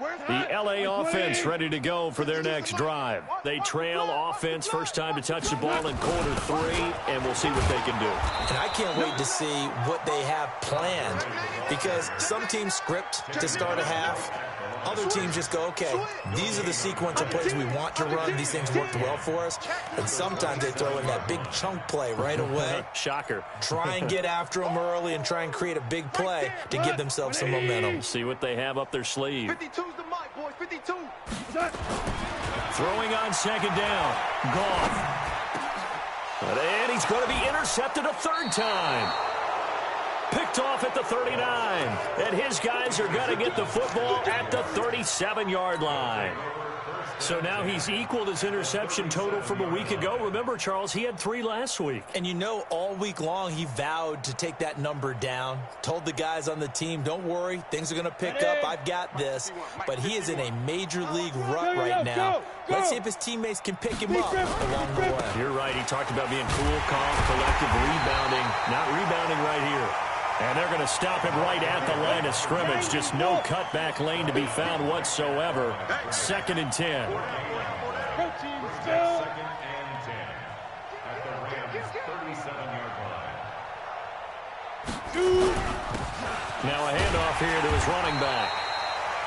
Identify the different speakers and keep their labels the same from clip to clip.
Speaker 1: The LA offense ready to go for their next drive. They trail offense, first time to touch the ball in quarter 3, and we'll see what they can do.
Speaker 2: And I can't wait to see what they have planned, because some teams script to start a half. Other teams just go, okay, these are the sequential plays we want to run. These things worked well for us. And sometimes they throw in that big chunk play right away.
Speaker 1: Shocker.
Speaker 2: Try and get after them early and try and create a big play to give themselves some momentum.
Speaker 1: See what they have up their sleeve.
Speaker 3: 52's the mic, boys. 52.
Speaker 1: Throwing on second down. Goff. And he's going to be intercepted a third time. Picked off at the 39. And his guys are going to get the football at the 37-yard line. So now he's equaled his interception total from a week ago. Remember, Charles, he had 3 last week.
Speaker 2: And you know, all week long he vowed to take that number down. Told the guys on the team, don't worry, things are going to pick up. I've got this. But he is in a major league rut right now. Let's see if his teammates can pick him up along the way.
Speaker 1: You're right. He talked about being cool, calm, collective, rebounding. Not rebounding right here. And they're going to stop him right at the line of scrimmage. Just no cutback lane to be found whatsoever. 2nd and 10.
Speaker 3: Second and 10 at the Rams' 37-yard line.
Speaker 1: Now a handoff here to his running back.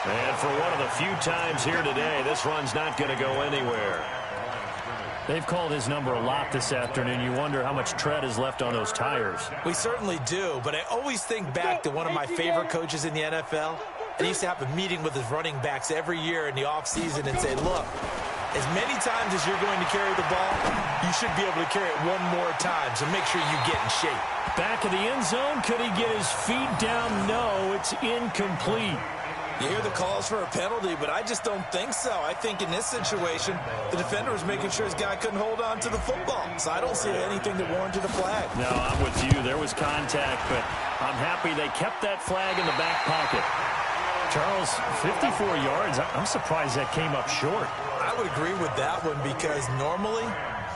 Speaker 1: And for one of the few times here today, this run's not going to go anywhere. They've called his number a lot this afternoon. You wonder how much tread is left on those tires.
Speaker 2: We certainly do, but I always think back to one of my favorite coaches in the NFL. And he used to have a meeting with his running backs every year in the offseason and say, look, as many times as you're going to carry the ball, you should be able to carry it one more time, so make sure you get in shape.
Speaker 1: Back of the end zone, could he get his feet down? No, it's incomplete.
Speaker 2: You hear the calls for a penalty, but I just don't think so. I think in this situation, the defender was making sure his guy couldn't hold on to the football. So I don't see anything that warranted a flag.
Speaker 1: No, I'm with you. There was contact, but I'm happy they kept that flag in the back pocket. Charles, 54 yards. I'm surprised that came up short.
Speaker 2: I would agree with that one because normally,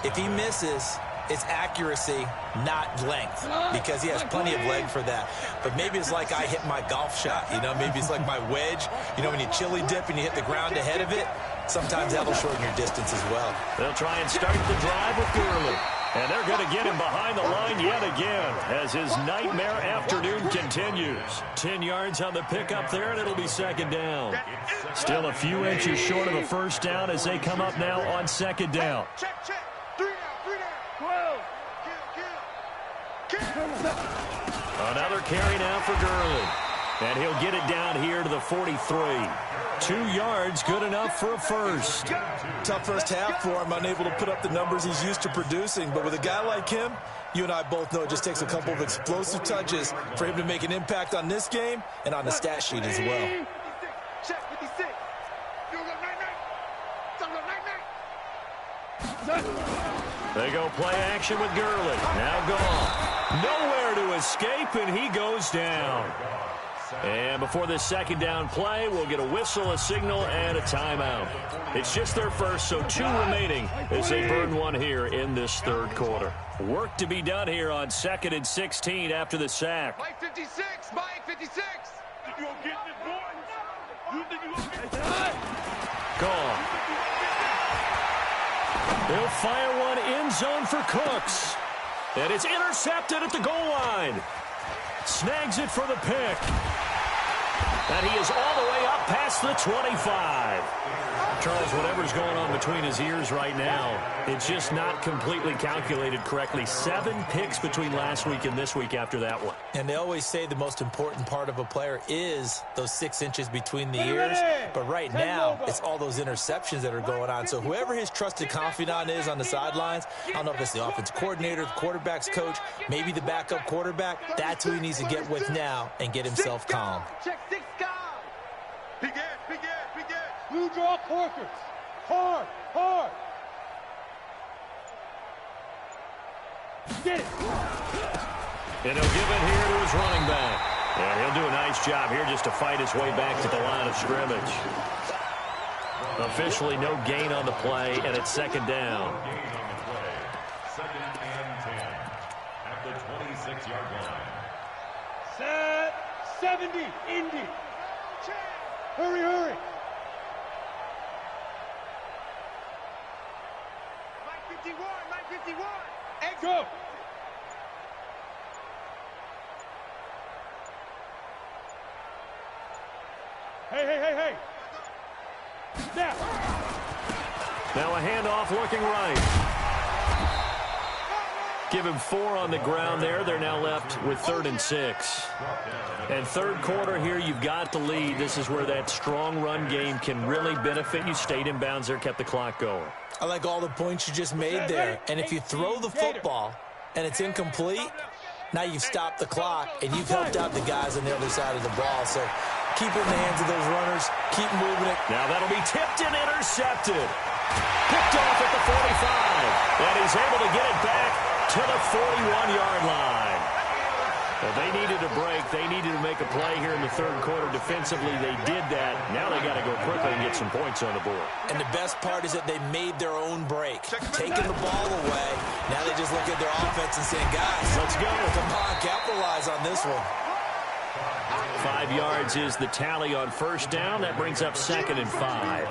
Speaker 2: if he misses, it's accuracy, not length, because he has plenty of leg for that. But maybe it's like I hit my golf shot, you know, maybe it's like my wedge. You know, when you chili dip and you hit the ground ahead of it, sometimes that'll shorten your distance as well.
Speaker 1: They'll try and start the drive with Gurley. And they're going to get him behind the line yet again as his nightmare afternoon continues. 10 yards on the pickup there, and it'll be 2nd down. Still a few inches short of a first down as they come up now on 2nd down.
Speaker 3: Check. 3 down. 12. Kill.
Speaker 1: Another carry now for Gurley. And he'll get it down here to the 43. 2 yards, good enough for a first.
Speaker 2: Tough first half for him, unable to put up the numbers he's used to producing. But with a guy like him, you and I both know it just takes a couple of explosive touches for him to make an impact on this game and on the stat sheet as well.
Speaker 3: Check 56.
Speaker 1: They go play action with Gurley. Now gone. Nowhere to escape, and he goes down. And before this 2nd down play, we'll get a whistle, a signal, and a timeout. It's just their first, so 2 remaining as they burn one here in this 3rd quarter. Work to be done here on 2nd and 16 after the sack.
Speaker 3: Mike 56. Mike 56. You gonna get this, boy? You think you gonna get this?
Speaker 1: Gone. They'll fire one end zone for Cooks. And it's intercepted at the goal line. Snags it for the pick. And he is all the way up past the 25. Charles, whatever's going on between his ears right now, it's just not completely calculated correctly. 7 picks between last week and this week after that one.
Speaker 2: And they always say the most important part of a player is those 6 inches between the ears. But right now, it's all those interceptions that are going on. So whoever his trusted confidant is on the sidelines, I don't know if it's the offensive coordinator, the quarterback's coach, maybe the backup quarterback, that's who he needs to get with now and get himself calm.
Speaker 3: Check 6 guys. Big Ed. Blue draw quarters. Hard. Get it.
Speaker 1: And he'll give it here to his running back. Yeah, he'll do a nice job here just to fight his way back to the line of scrimmage. Officially no gain on the play, and it's 2nd down.
Speaker 3: 2nd and 10 at the 26-yard line. Set 70, Indy. Hurry. Go. Hey. Snap.
Speaker 1: Now a handoff looking right. Give him 4 on the ground there. They're now left with 3rd and 6. And third quarter here, you've got the lead. This is where that strong run game can really benefit you. Stayed in bounds there, kept the clock going.
Speaker 2: I like all the points you just made there. And if you throw the football and it's incomplete, now you've stopped the clock and you've helped out the guys on the other side of the ball. So keep it in the hands of those runners. Keep moving it.
Speaker 1: Now that'll be tipped and intercepted. Picked off at the 45. And he's able to get it back to the 41-yard line. Well, they needed a break. They needed to make a play here in the third quarter. Defensively, they did that. Now they got to go quickly and get some points on the board.
Speaker 2: And the best part is that they made their own break. Taking the ball away. Now they just look at their offense and saying, guys, let's go. Come on, capitalize on this one.
Speaker 1: 5 yards is the tally on first down. That brings up 2nd and 5.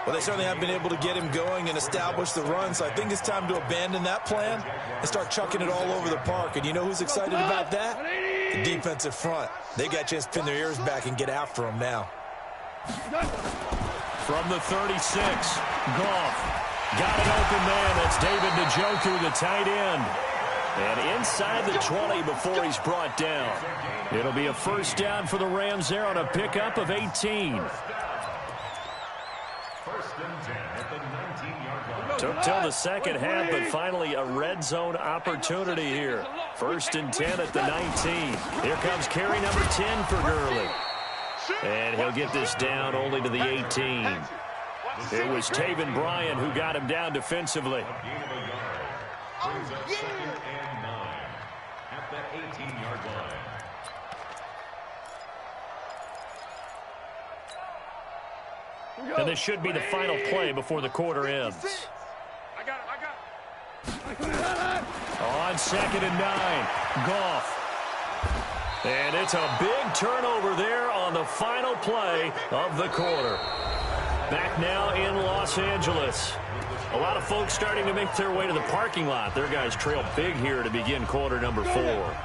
Speaker 2: Well, they certainly have been able to get him going and establish the run, so I think it's time to abandon that plan and start chucking it all over the park. And you know who's excited about that? The defensive front. They got a chance to pin their ears back and get after him now.
Speaker 1: From the 36, Goff. Got an open man. That's David Njoku, the tight end. And inside the 20 before he's brought down. It'll be a first down for the Rams there on a pickup of 18. Took till the second half, but finally a red zone opportunity here. 1st and 10 at the 19. Here comes carry number 10 for Gurley. And he'll get this down only to the 18. It was Taven Bryan who got him down defensively. And this should be the final play before the quarter ends.
Speaker 3: I got it.
Speaker 1: On 2nd and 9, Goff. And it's a big turnover there on the final play of the quarter. Back now in Los Angeles. A lot of folks starting to make their way to the parking lot. Their guys trail big here to begin quarter number 4.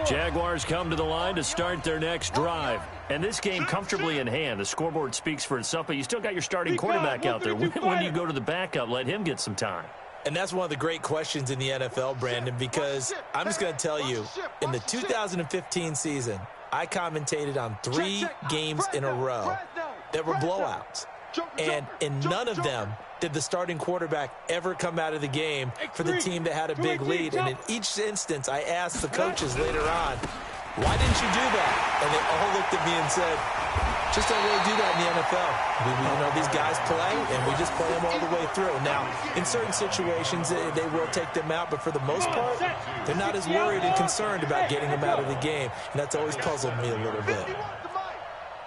Speaker 1: Jaguars come to the line to start their next drive. And this game comfortably in hand. The scoreboard speaks for itself, but you still got your starting quarterback out there. When do you go to the backup? Let him get some time.
Speaker 2: And that's one of the great questions in the NFL, Brandon, because I'm just going to tell you, in the 2015 season, I commentated on 3 games in a row that were blowouts. And in none of them did the starting quarterback ever come out of the game for the team that had a big lead. And in each instance, I asked the coaches later on, why didn't you do that? And they all looked at me and said, just don't really do that in the NFL. You know, these guys play, and we just play them all the way through. Now, in certain situations, they will take them out, but for the most part, they're not as worried and concerned about getting them out of the game. And that's always puzzled me a little bit.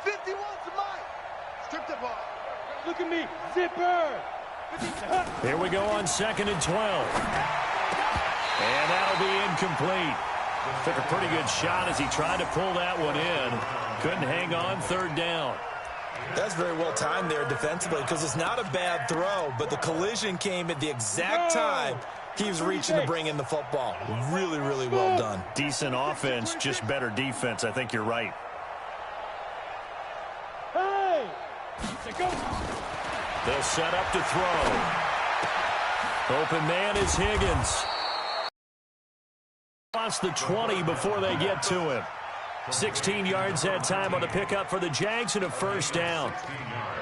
Speaker 3: 51's the mic. Strip the ball. Look at me. Zipper.
Speaker 1: Here we go on 2nd and 12. And that'll be incomplete. Took a pretty good shot as he tried to pull that one in. Couldn't hang on 3rd down.
Speaker 2: That's very well timed there defensively because it's not a bad throw, but the collision came at the exact time he was reaching to bring in the football. Really, really well done.
Speaker 1: Decent offense, just better defense. I think you're right.
Speaker 3: Hey!
Speaker 1: They'll set up to throw. Open man is Higgins. Lost the 20 before they get to him. 16 yards that time on the pickup for the Jags and a first down.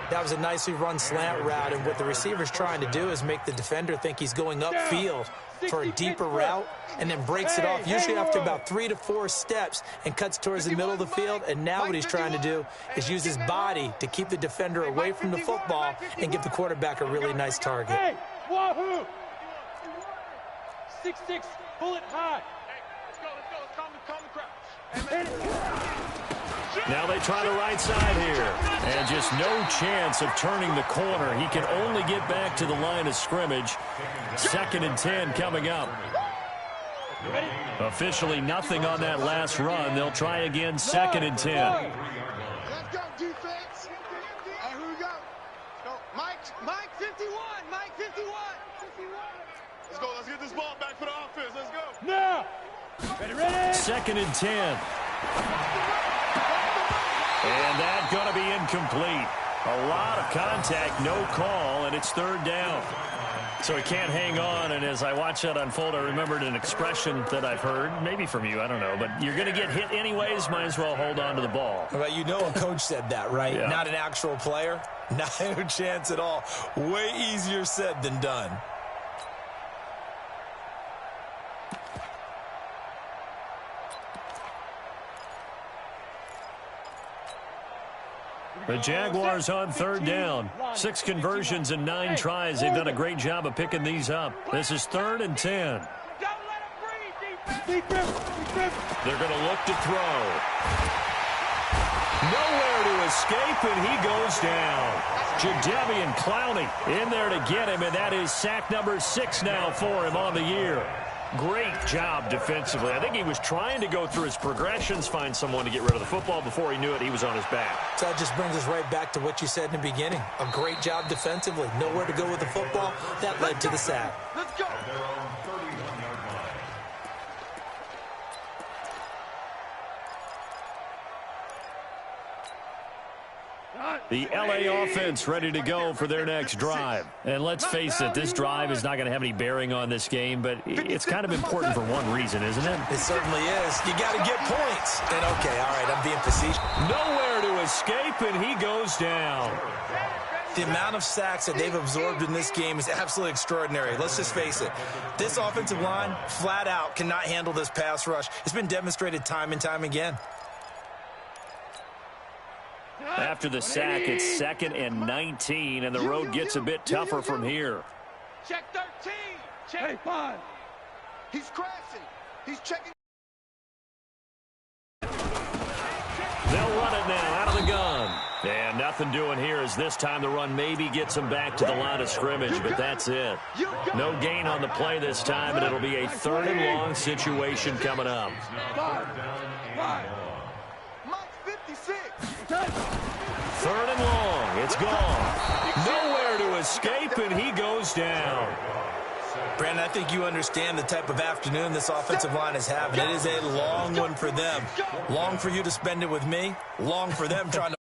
Speaker 2: That was a nicely run slant route, and what the receiver's trying to do is make the defender think he's going upfield for a deeper route and then breaks it off, usually after about 3 to 4 steps, and cuts towards the middle of the field. And now what he's trying to do is use his body to keep the defender away from the football and give the quarterback a really nice target.
Speaker 3: Hey, wahoo! 6'6", bullet high. Hey, let's go. Let's calm the crowd.
Speaker 1: Now they try the right side here. And just no chance of turning the corner. He can only get back to the line of scrimmage. 2nd and 10 coming up. Officially nothing on that last run. They'll try again 2nd and 10.
Speaker 3: Let's go, defense. Who we go? Go, Mike. Mike 51. Mike 51. Let's go. Let's get this ball back for the offense. Let's go. Now. Ready.
Speaker 1: 2nd and 10. And that's going to be incomplete. A lot of contact, no call, and it's 3rd down. So he can't hang on, and as I watch that unfold, I remembered an expression that I've heard, maybe from you, I don't know, but you're going to get hit anyways, might as well hold on to the ball.
Speaker 2: Well, you know a coach said that, right?
Speaker 1: Yeah.
Speaker 2: Not an actual player. Not a chance at all. Way easier said than done.
Speaker 1: The Jaguars on 3rd down. 6 conversions and 9 tries. They've done a great job of picking these up. This is 3rd and 10.
Speaker 3: Deep grip.
Speaker 1: They're going to look to throw. Nowhere to escape, and he goes down. Jadeveon Clowney in there to get him, and that is sack number 6 now for him on the year. Great job defensively. I think he was trying to go through his progressions, find someone to get rid of the football. Before he knew it, he was on his back.
Speaker 2: So that just brings us right back to what you said in the beginning. A great job defensively. Nowhere to go with the football. That led to the sack.
Speaker 3: Let's go.
Speaker 1: The LA offense ready to go for their next drive. And let's face it, this drive is not going to have any bearing on this game, but it's kind of important for one reason, isn't it?
Speaker 2: It certainly is. You got to get points. And okay, all right, I'm being facetious.
Speaker 1: Nowhere to escape, and he goes down.
Speaker 2: The amount of sacks that they've absorbed in this game is absolutely extraordinary. Let's just face it. This offensive line, flat out, cannot handle this pass rush. It's been demonstrated time and time again.
Speaker 1: After the sack, it's 2nd and 19, and the road gets a bit tougher from here.
Speaker 3: Check 13. Check 5. He's crashing. He's checking.
Speaker 1: They'll run it now out of the gun. And nothing doing here as this time the run maybe gets them back to the line of scrimmage, but that's it. No gain on the play this time, and it'll be a 3rd and long situation coming up.
Speaker 3: 5. Mike 56.
Speaker 1: 3rd and long. It's gone. Nowhere to escape, and he goes down.
Speaker 2: Brandon, I think you understand the type of afternoon this offensive line is having. It is a long one for them. Long for you to spend it with me. Long for them trying to